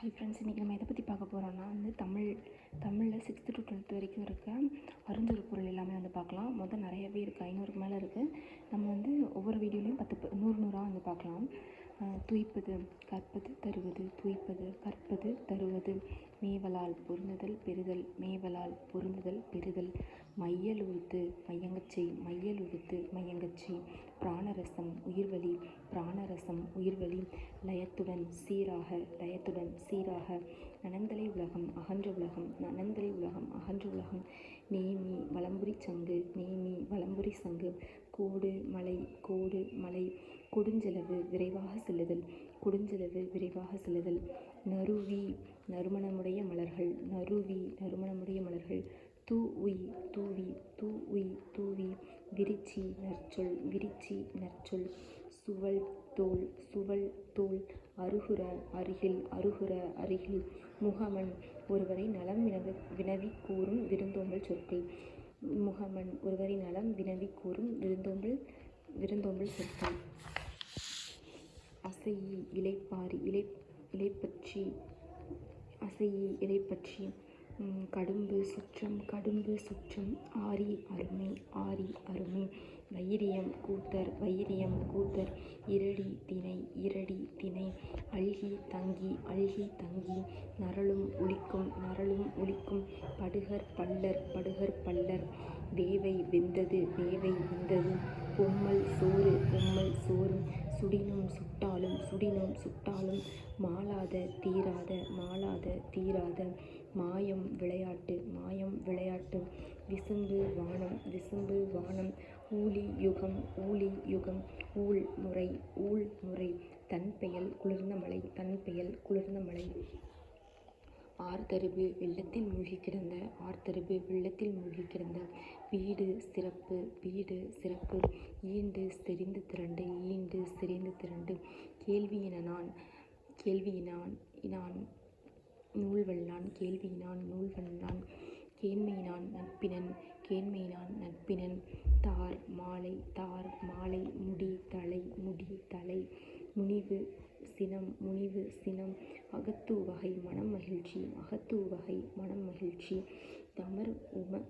Hi friends, இன்றைக்கி நம்ம எதை பற்றி பார்க்க போகிறோம்னா தமிழில் 6th to 12th வரைக்கும் இருக்க அறிஞ்சொரு பொருள் எல்லாமே பார்க்கலாம். மொத்தம் நிறையவே இருக்குது, 500க்கு மேலே இருக்குது. நம்ம ஒவ்வொரு வீடியோலையும் 100 பார்க்கலாம். துய்ப்பது, கற்பது, தருவது. துய்ப்பது, கற்பது, தருவது. மேவலால் பொருந்துதல் பெறுதல். மேவலால் பொருந்துதல் பெறுதல். மையல் உறுத்து மையங்கச்சை. மையல் உறுத்து மையங்கச்சை. பிராணரசம் உயிர்வலி. பிராணரசம் உயிர்வலி. லயத்துடன் சீராக. லயத்துடன் சீராக. நனந்தலை உலகம் அகன்ற உலகம். நனந்தலை உலகம் அகன்ற உலகம். நேமி வலம்புரி சங்கு. நேமி வலம்புரி சங்கு. கோடு மலை. கோடு மலை. கொடுஞ்செலவு விரைவாக செல்லுதல். கொடுஞ்செலவு விரைவாக செல்லுதல். நறுவி நறுமணமுடைய மலர்கள். நறுவி நறுமணமுடைய மலர்கள். தூவி தூவி தூவி தூவி. விரிச்சி நற்சொல். விரிச்சி நற்சொல். சுவல் தோல். சுவல் தோல். அருகுர அருகில். அருகுர அருகில். முகமன் ஒருவரை நலம் வினவி கூறும் விருந்தோம்பல் சொற்கள். முகமன் ஒருவரை நலம் வினவி கூறும் விருந்தோம்பல் சொற்கள். அசையி இலைப்பாரி. இலைப்பற்றி. அசையி இலைப்பற்றி. கடும்பு சுற்றம். கடும்பு சுற்றம். ஆரி அருமை. ஆரி அருமை. வைரியம் கூத்தர். வைரியம் கூத்தர். இரடி திணை. இரடி திணை. அல்கி தங்கி. அல்கி தங்கி. நரலும் ஒலிக்கும். நரலும் ஒலிக்கும். படுகர் பல்லர். படுகர் பல்லர். வேவை வெந்தது. வேவை வெந்தது. பொம்மல் சோறு. பொம்மல் சோறு. சுடினும் சுட்டாலும். சுடினும் சுட்டாலும். மாளாத தீராத. மாளாத தீராத. மாயம் விளையாட்டு. மாயம் விளையாட்டு. விசும்பு வானம். விசும்பு வானம். ஊழி யுகம். ஊழி யுகம். ஊழ் முறை. ஊழ் முறை. தன்பெயல் குளிர்ந்த மலை. தன்பெயல் குளிர்ந்த மலை. ஆர்தருவு வெள்ளத்தில் மூழ்கி கிடந்த. ஆர்தருவு வெள்ளத்தில் மூழ்கி கிடந்த. வீடு சிறப்பு. வீடு சிறப்பு. ஈண்டு செறிந்து திரண்டு. ஈண்டு செறிந்து திரண்டு. கேள்வியினான். கேள்வியினான் இனான் நூல்வல்லான். கேள்வியினான் நூல்வல்லான். கேண்மையினான் நட்பினன். கேண்மையினான் நட்பினன். தார் மாலை. தார் மாலை. முடி தலை. முடி தலை. முனிவு சினம். முனிவு சினம். அகத்து வகை மனம் மகிழ்ச்சி. அகத்து வகை மனம் மகிழ்ச்சி. தமர்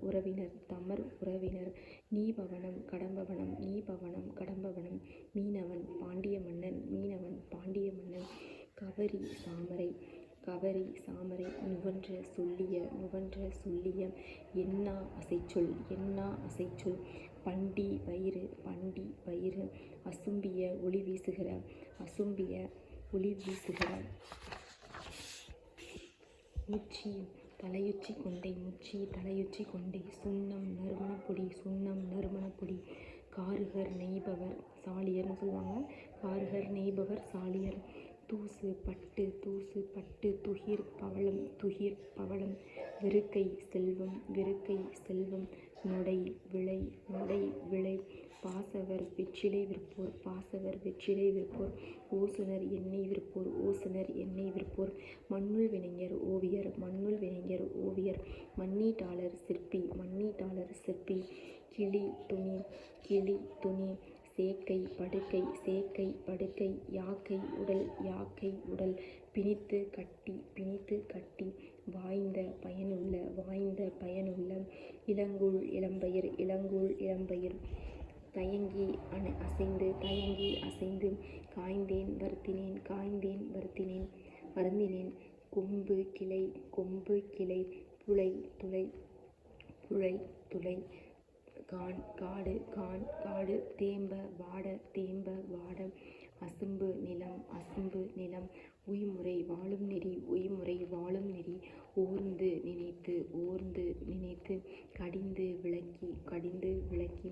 உறவினர். தமர் உறவினர். நீபவனம் கடம்பவனம். நீபவனம் கடம்பவனம். மீனவன் பாண்டிய மன்னன். மீனவன் பாண்டிய மன்னன். கவரி சாமரை. கவரி சாமரை. நுவன்ற சொல்லிய. நுவன்ற சொல்லிய. எண்ணா அசைச்சொல். எண்ணா அசைச்சொல். பண்டி வயிறு. பண்டி வயிறு. அசும்பிய ஒளி வீசுகிற. அசும்பிய ஒளி வீசுகிற. முச்சி தலையுச்சி கொண்டை. முச்சி தலையுச்சி கொண்டை. சுண்ணம் நறுமணப்பொடி. சுண்ணம் நறுமணப்பொடி. காருகர் நெய்பவர். சாலியர்னு சொல்லுவாங்க. காருகர் நெய்பவர் சாலியர். தூசு பட்டு. தூசு பட்டு. துகிர் பவளம். துகிர் பவளம். வெறுக்கை செல்வம். வெறுக்கை செல்வம். நொடை விளை. நொடை விளை. பாசவர் வெற்றிலை விற்போர். பாசவர் வெற்றிலை விற்போர். ஓசுனர் எண்ணெய் விற்போர். ஓசுனர் எண்ணெய் விற்போர். மண்ணுள் வினைஞர் ஓவியர். மண்ணுள் வினைஞர் ஓவியர். மண்ணீட்டாளர் சிற்பி. மண்ணீட்டாளர் சிற்பி. கிளி துணி. கிளி துணி. சேக்கை படுக்கை. சேக்கை படுக்கை. யாக்கை உடல். யாக்கை உடல். பிணித்து கட்டி. பிணித்து கட்டி. வாய்ந்த பயனுள்ள. வாய்ந்த பயனுள்ள. இளங்கூழ் இளம்பயிர். இளங்கூழ் இளம்பயிர். தயங்கி அசைந்து. தயங்கி அசைந்து. காய்ந்தேன் வருத்தினேன். காய்ந்தேன் வருத்தினேன் வருந்தினேன். கொம்பு கிளை. கொம்பு கிளை. புலை துளை. புலை துளை. கான் காடு. கான் காடு. தேம்ப வாட. தேம்ப வாட. அசும்பு நிலம். அசும்பு நிலம். உய்முறை வாழும் நெறி. உய்முறை வாழும் நெறி. ஓர்ந்து நினைத்து. ஓர்ந்து நினைத்து. கடிந்து விளக்கி. கடிந்து விளக்கி.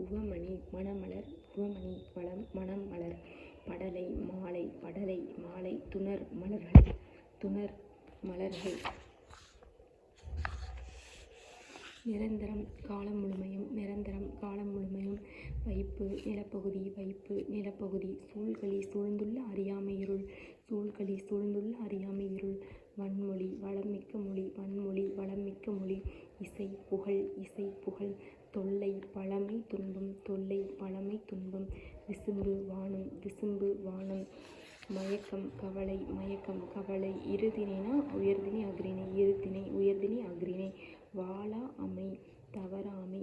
உவமணி மணமலர். உவமணி மணம் மலர். படலை மாலை. படலை மாலை. துணர் மலர்கள். துணர் மலர்கள். நிரந்தரம் காலம் முழுமையும். நிரந்தரம் காலம் முழுமையும். வைப்பு நிலப்பகுதி. வைப்பு நிலப்பகுதி. சூழ்களி சூழ்ந்துள்ள அறியாமை இருள். சூழ்களி சூழ்ந்துள்ள அறியாமை இருள். வன்மொழி வளமிக்க மொழி. வன்மொழி வளமிக்க மொழி. இசை புகழ். இசை புகழ். தொல்லை பழமை துன்பம். தொல்லை பழமை துன்பம். விசும்பு வானம். விசும்பு வானம். மயக்கம் கவலை மயக்கம் கவலை இருதினைனா உயர்தினை அஃறிணை இருதினை உயர்தினை அஃறிணை வாளா அமை தவறாமை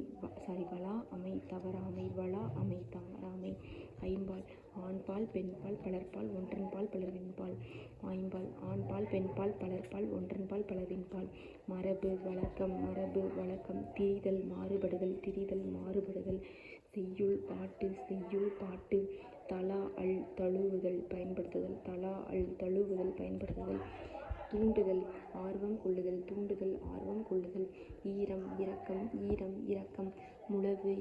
வளா அமை தவறாமை வளா அமை தவறாமை ஐம்பால் ஆண்பால் பெண்பால் பலர்பால் ஒன்றன்பால் பலர்வின்பால் ஐம்பால் ஆண்பால் பெண்பால் பலர்பால் ஒன்றன்பால் பலரின்பால் மரபு வழக்கம் திரிதல் மாறுபடுதல் செய்யுள் பாட்டு தலா அல் தழுவுதல் பயன்படுத்துதல் தூண்டுதல் ஆர்வம் கொள்ளுதல் ஈரம் இரக்கம் முழவு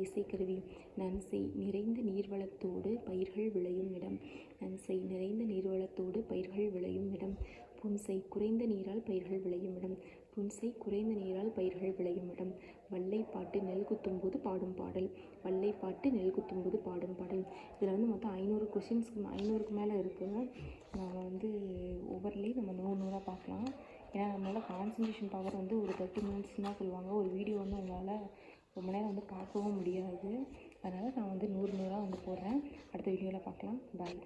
இசைக்கருவி நன்செய் நிறைந்த நீர்வளத்தோடு பயிர்கள் விளையும் இடம் புன்செய் குறைந்த நீரால் பயிர்கள் விளையும் இடம் வல்லைப்பாட்டு நெல் குத்தும்போது பாடும் பாடல் இதில் வந்து மொத்தம் 500 கொஷின்ஸ்க்கு 500க்கு மேலே இருக்குங்க. நம்ம ஒவ்வொருலேயும் நம்ம 100 பார்க்கலாம். ஏன்னா நம்மளால் கான்சன்ட்ரேஷன் பவர் ஒரு 30 மினிட்ஸ் தான் சொல்லுவாங்க. ஒரு வீடியோ உங்களால் ரொம்ப நேரம் பார்க்கவும் முடியாது. அதனால் நான் 100 போடுறேன். அடுத்த வீடியோவில் பார்க்கலாம். பாய்.